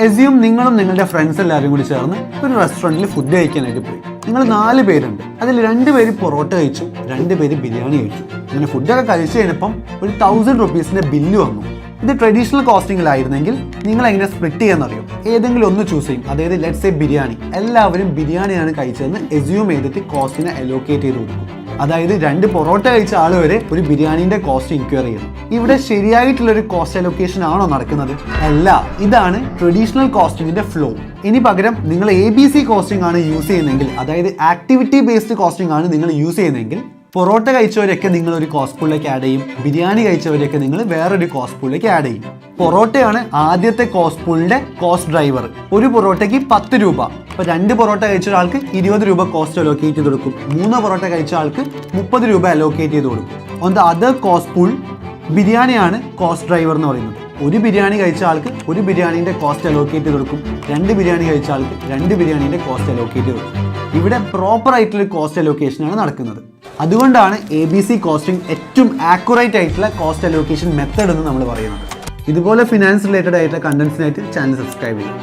Assume നിങ്ങളും നിങ്ങളുടെ friends എല്ലാവരും കൂടി ചേർന്ന് ഒരു റെസ്റ്റോറൻറ്റിൽ ഫുഡ് കഴിക്കാനായിട്ട് പോയി. നിങ്ങൾ 4 പേരുണ്ട്. അതിൽ 2 പേര് പൊറോട്ട കഴിച്ചു, 2 പേര് ബിരിയാണി കഴിച്ചു. അങ്ങനെ ഫുഡൊക്കെ കഴിച്ചു കഴിഞ്ഞപ്പം ഒരു 1000 റുപ്പീസിന്റെ ബില്ല് വന്നു. ഇത് ട്രഡീഷണൽ കോസ്റ്റിംഗിലായിരുന്നെങ്കിൽ നിങ്ങൾ എങ്ങനെ സ്പ്ലിറ്റ് ചെയ്യാന്നറിയോ? ഏതെങ്കിലും ഒന്ന് ചൂസ് ചെയ്യും. അതായത് ലെറ്റ്സ് സേ ബിരിയാണി, എല്ലാവരും ബിരിയാണിയാണ് കഴിച്ചതെന്ന് എസ്യൂം ചെയ്തിട്ട് കോസ്റ്റിനെ അലോക്കേറ്റ് ചെയ്ത് കൊടുക്കും. അതായത് 2 പൊറോട്ട കഴിച്ച ആൾ വരെ ഒരു ബിരിയാണിന്റെ കോസ്റ്റ് ഇൻക്വയർ ചെയ്യണം. ഇവിടെ ശരിയായിട്ടുള്ളൊരു കോസ്റ്റ് അലോക്കേഷൻ ആണോ നടക്കുന്നത്? അല്ല. ഇതാണ് ട്രഡീഷണൽ കോസ്റ്റിംഗിന്റെ ഫ്ലോ. ഇനി പകരം നിങ്ങൾ ABC കോസ്റ്റിംഗ് ആണ് യൂസ് ചെയ്യുന്നതെങ്കിൽ, അതായത് ആക്ടിവിറ്റി ബേസ്ഡ് കോസ്റ്റിംഗ് ആണ് നിങ്ങൾ യൂസ് ചെയ്യുന്നതെങ്കിൽ, പൊറോട്ട കഴിച്ചവരൊക്കെ നിങ്ങൾ ഒരു കോസ്റ്റ് പൂളിലേക്ക് ആഡ് ചെയ്യും, ബിരിയാണി കഴിച്ചവരൊക്കെ നിങ്ങൾ വേറൊരു കോസ്റ്റ് പൂളിലേക്ക് ആഡ് ചെയ്യും. പൊറോട്ടയാണ് ആദ്യത്തെ കോസ്റ്റ് പൂളിന്റെ കോസ്റ്റ് ഡ്രൈവർ. ഒരു പൊറോട്ടയ്ക്ക് 10 രൂപ. അപ്പോൾ 2 പൊറോട്ട കഴിച്ച ഒരാൾക്ക് 20 രൂപ കോസ്റ്റ് അലോക്കേറ്റ് ചെയ്ത് കൊടുക്കും. 3 പൊറോട്ട കഴിച്ച ആൾക്ക് 30 രൂപ അലോക്കേറ്റ് ചെയ്ത് കൊടുക്കും. On the other cost pool ബിരിയാണിയാണ് കോസ്റ്റ് ഡ്രൈവർ എന്ന് പറയുന്നത്. ഒരു ബിരിയാണി കഴിച്ച ആൾക്ക് ഒരു ബിരിയാണീൻ്റെ കോസ്റ്റ് അലോക്കേറ്റ് ചെയ്ത് കൊടുക്കും. 2 ബിരിയാണി കഴിച്ച ആൾക്ക് 2 ബിരിയാണീൻ്റെ കോസ്റ്റ് അലോക്കേറ്റ് ചെയ്ത് കൊടുക്കും. ഇവിടെ പ്രോപ്പർ ആയിട്ടുള്ള കോസ്റ്റ് അലോക്കേഷനാണ് നടക്കുന്നത്. അതുകൊണ്ടാണ് ABC കോസ്റ്റിംഗ് ഏറ്റവും ആക്യുറേറ്റ് ആയിട്ടുള്ള കോസ്റ്റ് അലോക്കേഷൻ മെത്തേഡ് എന്ന് നമ്മൾ പറയുന്നത്. ഇതുപോലെ ഫിനാൻസ് റിലേറ്റഡ് ആയിട്ടുള്ള കണ്ടന്റ്സിനായിട്ട് ചാനൽ സബ്സ്ക്രൈബ് ചെയ്യും.